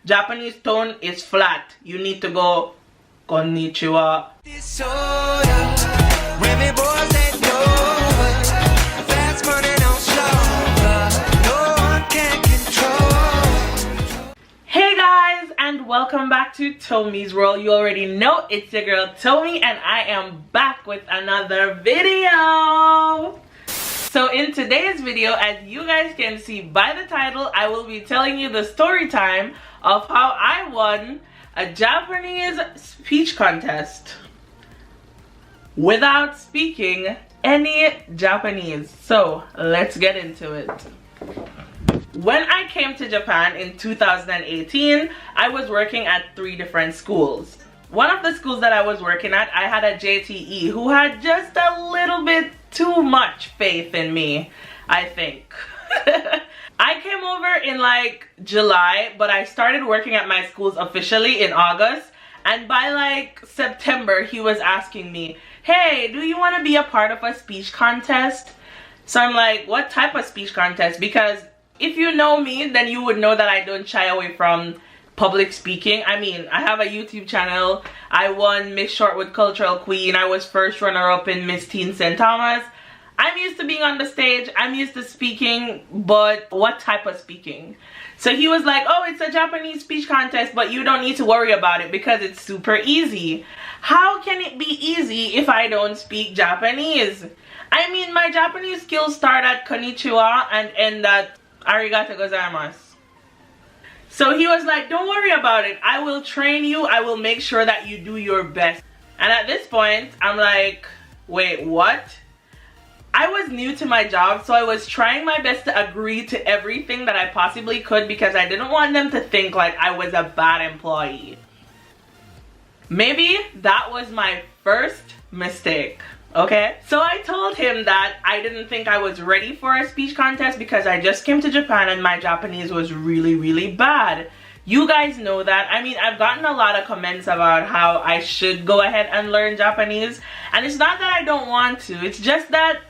Japanese tone is flat. You need to go konnichiwa. Hey guys, and welcome back to Tomi's World. You already know it's your girl Tomi, and I am back with another video. So in today's video, as you guys can see by the title, I will be telling you the story time of how I won a Japanese speech contest without speaking any Japanese. So let's get into it. When I came to Japan in 2018, I was working at 3 different schools. One of the schools that I was working at, I had a JTE who had just a little bit too much faith in me, I think. I came over in like July, but I started working at my schools officially in August. And by like September, he was asking me, hey, do you want to be a part of a speech contest? So I'm like, what type of speech contest? Because if you know me, then you would know that I don't shy away from public speaking. I mean, I have a YouTube channel. I won Miss Shortwood Cultural Queen. I was first runner-up in Miss Teen St. Thomas. I'm used to being on the stage. I'm used to speaking, but what type of speaking? So he was like, oh, it's a Japanese speech contest, but you don't need to worry about it because it's super easy. How can it be easy if I don't speak Japanese? I mean, my Japanese skills start at konnichiwa and end at arigato gozaimasu. So he was like, don't worry about it. I will train you. I will make sure that you do your best. And at this point, I'm like, wait, what? I was new to my job, so I was trying my best to agree to everything that I possibly could because I didn't want them to think like I was a bad employee. Maybe that was my first mistake. Okay, so I told him that I didn't think I was ready for a speech contest because I just came to Japan and my Japanese was really bad. You guys know that. I mean, I've gotten a lot of comments about how I should go ahead and learn Japanese, and it's not that I don't want to, it's just that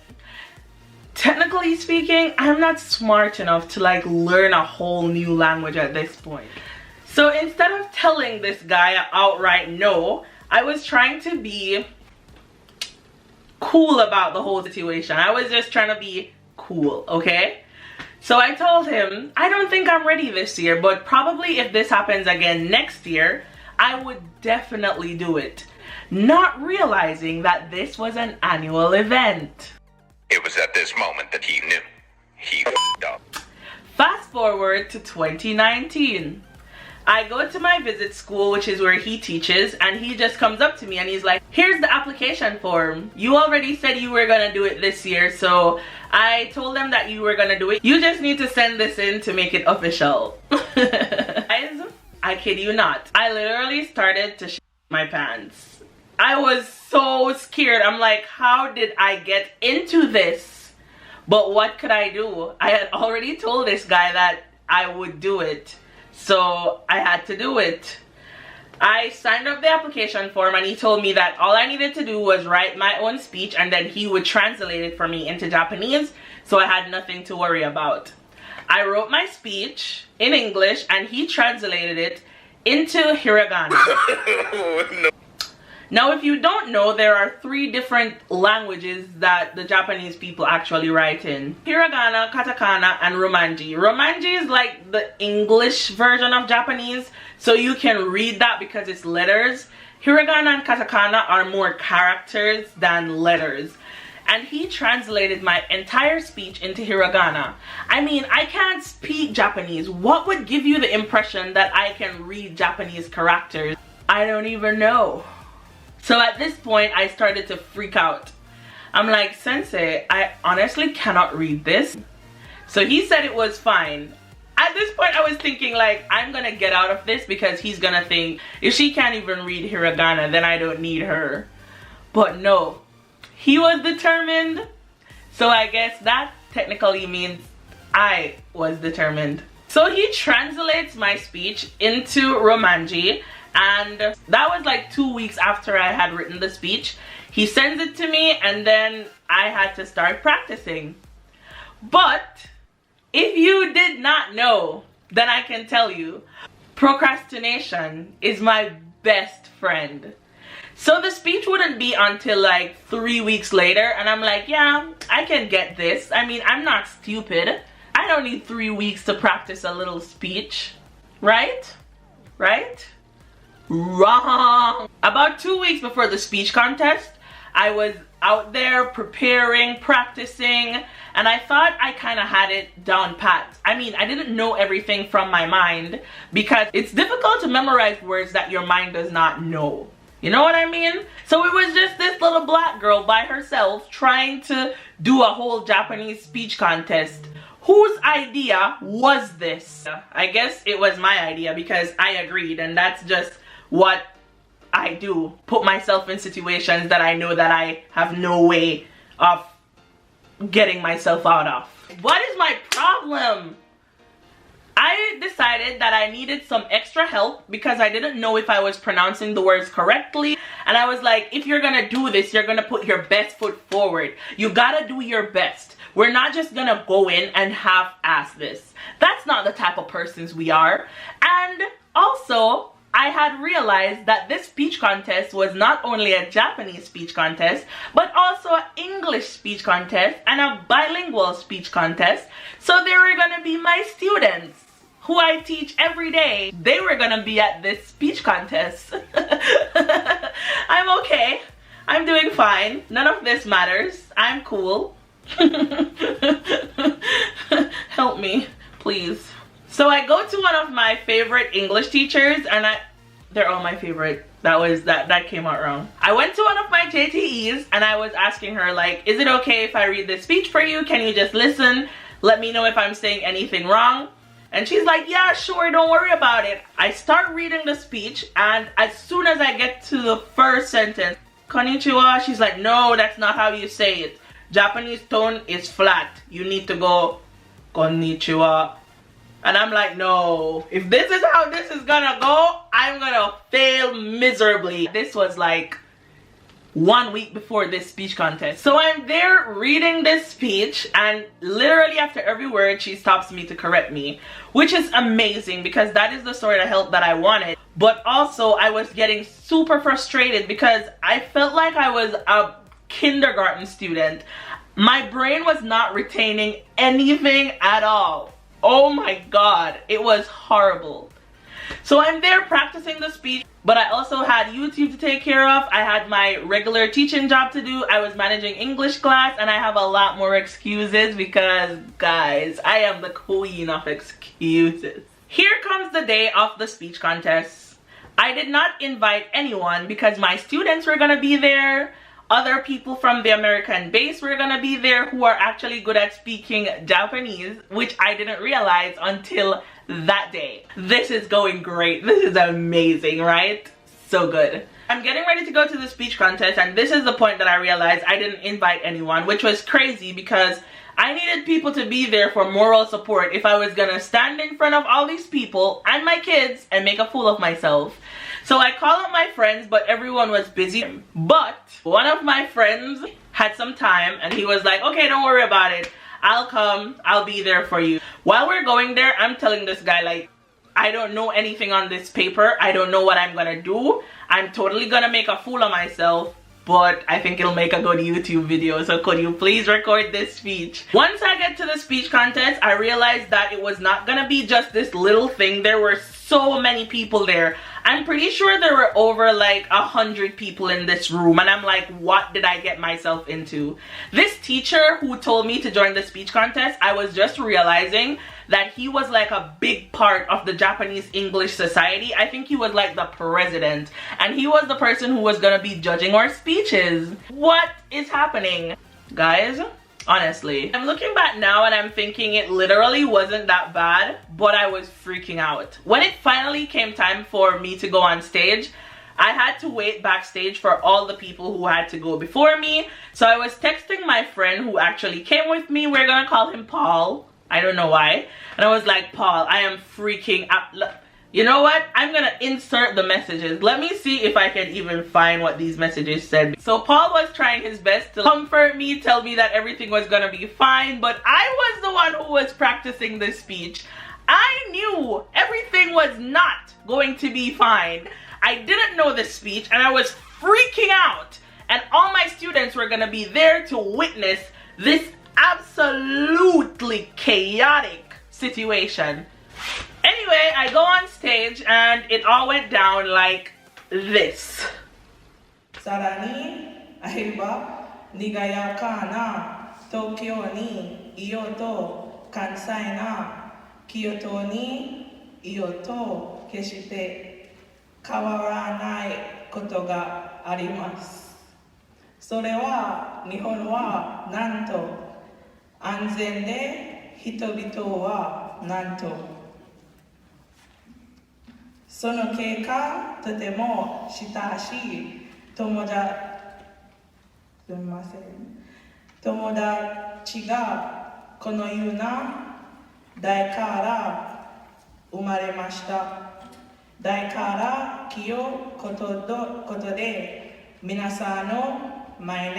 technically speaking, I'm not smart enough to like learn a whole new language at this point. So instead of telling this guy outright no, I was trying to be cool about the whole situation. I was just trying to be cool, okay? So I told him, I don't think I'm ready this year, but probably if this happens again next year, I would definitely do it. Not realizing that this was an annual event. It was at this moment that he knew. He f***ed up. Fast forward to 2019. I go to my visit school, which is where he teaches, and he just comes up to me and he's like, here's the application form. You already said you were gonna do it this year, so I told them that you were gonna do it. You just need to send this in to make it official. Guys, I kid you not. I literally started to shit my pants. I was so scared. I'm like, how did I get into this? But what could I do? I had already told this guy that I would do it. So I had to do it. I signed up the application form and he told me that all I needed to do was write my own speech and then he would translate it for me into Japanese, so I had nothing to worry about. I wrote my speech in English and he translated it into hiragana. No. Now, if you don't know, there are 3 different languages that the Japanese people actually write in. Hiragana, katakana, and romanji. Romanji is like the English version of Japanese, so you can read that because it's letters. Hiragana and katakana are more characters than letters. And he translated my entire speech into hiragana. I mean, I can't speak Japanese. What would give you the impression that I can read Japanese characters? I don't even know. So at this point, I started to freak out. I'm like, Sensei, I honestly cannot read this. So he said it was fine. At this point, I was thinking like, I'm gonna get out of this because he's gonna think, if she can't even read hiragana, then I don't need her. But no, he was determined. So I guess that technically means I was determined. So he translates my speech into romanji. And that was like 2 weeks after I had written the speech. He sends it to me and then I had to start practicing. But if you did not know, then I can tell you, procrastination is my best friend. So the speech wouldn't be until like 3 weeks later, and I'm like, yeah, I can get this. I mean, I'm not stupid. I don't need 3 weeks to practice a little speech, right? Right? Wrong. About 2 weeks before the speech contest, I was out there preparing, practicing, and I thought I kind of had it down pat. I mean, I didn't know everything from my mind because it's difficult to memorize words that your mind does not know. You know what I mean? So it was just this little black girl by herself trying to do a whole Japanese speech contest. Whose idea was this? I guess it was my idea because I agreed, and that's just what I do. Put myself in situations that I know that I have no way of getting myself out of. What is my problem? I decided that I needed some extra help because I didn't know if I was pronouncing the words correctly. And I was like, if you're gonna do this, you're gonna put your best foot forward. You gotta do your best. We're not just gonna go in and half-ass this. That's not the type of persons we are. And also, I had realized that this speech contest was not only a Japanese speech contest, but also an English speech contest and a bilingual speech contest. So they were gonna be my students who I teach every day. They were gonna be at this speech contest. I'm okay. I'm doing fine. None of this matters. I'm cool. Help me, please. So I go to one of my favorite English teachers, and they're all my favorite. That came out wrong. I went to one of my JTEs and I was asking her, like, is it okay if I read this speech for you? Can you just listen? Let me know if I'm saying anything wrong. And she's like, yeah, sure, don't worry about it. I start reading the speech, and as soon as I get to the first sentence, konnichiwa, she's like, no, that's not how you say it. Japanese tone is flat. You need to go konnichiwa. And I'm like, no, if this is how this is gonna go, I'm gonna fail miserably. This was like 1 week before this speech contest. So I'm there reading this speech, and literally after every word she stops me to correct me, which is amazing because that is the sort of help that I wanted. But also I was getting super frustrated because I felt like I was a kindergarten student. My brain was not retaining anything at all. Oh my god, it was horrible. So I'm there practicing the speech, but I also had YouTube to take care of. I had my regular teaching job to do. I was managing English class, and I have a lot more excuses because, guys, I am the queen of excuses. Here comes the day of the speech contest. I did not invite anyone because my students were gonna be there. Other people from the American base were gonna be there who are actually good at speaking Japanese, which I didn't realize until that day. This is going great. This is amazing, right? So good. I'm getting ready to go to the speech contest, and this is the point that I realized I didn't invite anyone, which was crazy because I needed people to be there for moral support if I was gonna stand in front of all these people and my kids and make a fool of myself. So I called up my friends, but everyone was busy. But one of my friends had some time, and he was like, okay, don't worry about it. I'll come. I'll be there for you. While we're going there, I'm telling this guy, like, I don't know anything on this paper. I don't know what I'm gonna do. I'm totally gonna make a fool of myself, but I think it'll make a good YouTube video. So could you please record this speech? Once I get to the speech contest, I realized that it was not gonna be just this little thing. There were so many people there. I'm pretty sure there were over like 100 people in this room, and I'm like, what did I get myself into? This teacher who told me to join the speech contest, I was just realizing that he was like a big part of the Japanese English society. I think he was like the president, and he was the person who was gonna be judging our speeches. What is happening, guys? Honestly, I'm looking back now and I'm thinking it literally wasn't that bad, but I was freaking out. When it finally came time for me to go on stage, I had to wait backstage for all the people who had to go before me. So I was texting my friend who actually came with me. We're gonna call him Paul. I don't know why. And I was like, Paul, I am freaking out. You know what? I'm gonna insert the messages. Let me see if I can even find what these messages said. So Paul was trying his best to comfort me, tell me that everything was gonna be fine, but I was the one who was practicing this speech. I knew everything was not going to be fine. I didn't know this speech and I was freaking out. And all my students were gonna be there to witness this absolutely chaotic situation. Anyway, I go on stage and it all went down like this. Sarani, Ahiba, Nigaya na, Tokyo ni, Ioto, Kansai na, Kyoto ni, Ioto, Keshite, Kawaranai koto ga arimasu. それは日本はなんと安全で人々はなんとその結果とても親しい友達がこのような代から生まれました。代から気をことで皆さんの前に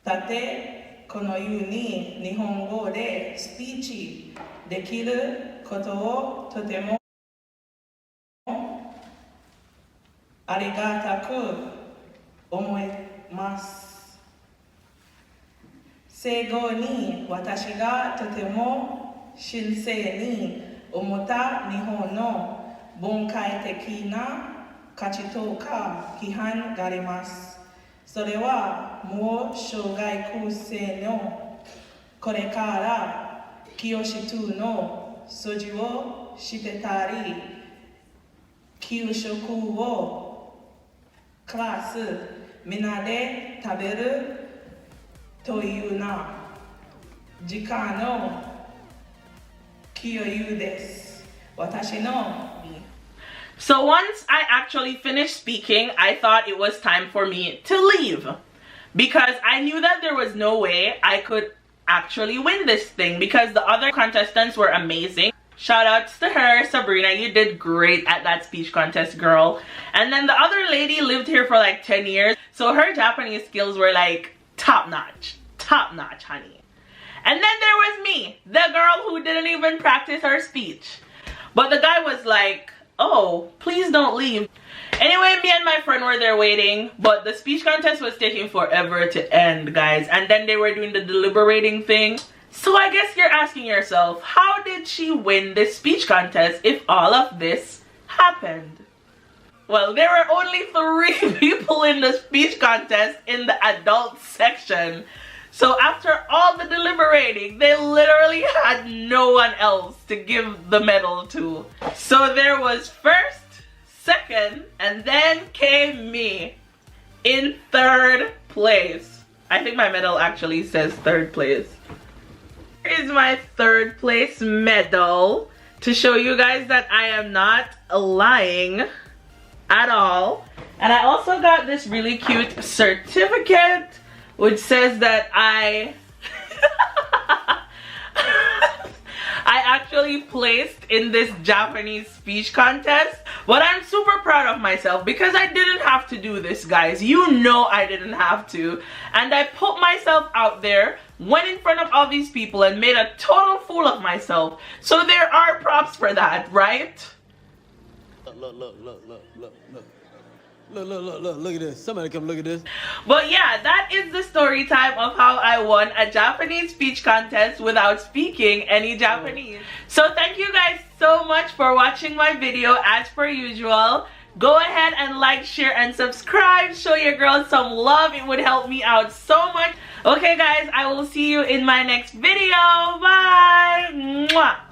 立てこのように日本語でスピーチできることをとてもありがたく思います。最後に私がとても新鮮に思った日本の文化的な価値とか批判があります。それはもう小学生のこれから教室の掃除をしてたり、給食をクラスみんなで食べるというな時間の共有です。私の So once I actually finished speaking, I thought it was time for me to leave because I knew that there was no way I could actually win this thing because the other contestants were amazing. Shout outs to her, Sabrina, you did great at that speech contest, girl. And then the other lady lived here for like 10 years, so her Japanese skills were like top notch, honey. And then there was me, the girl who didn't even practice her speech. But the guy was like, oh, please don't leave. Anyway, me and my friend were there waiting, but the speech contest was taking forever to end, guys. And then they were doing the deliberating thing. So I guess you're asking yourself, how did she win this speech contest if all of this happened? Well, there were only 3 people in the speech contest in the adult section. So after all the deliberating, they literally had no one else to give the medal to. So there was first, second, and then came me in 3rd place. I think my medal actually says 3rd place. Here is my 3rd place medal to show you guys that I am not lying at all. And I also got this really cute certificate which says that I actually placed in this Japanese speech contest. But I'm super proud of myself because I didn't have to do this, guys. You know I didn't have to. And I put myself out there, went in front of all these people and made a total fool of myself. So there are props for that, right? Look at this. Somebody come look at this. But yeah, that is the story time of how I won a Japanese speech contest without speaking any Japanese. So thank you guys so much for watching my video. As per usual, go ahead and like, share, and subscribe. Show your girls some love. It would help me out so much. Okay guys, I will see you in my next video. Bye. Mwah.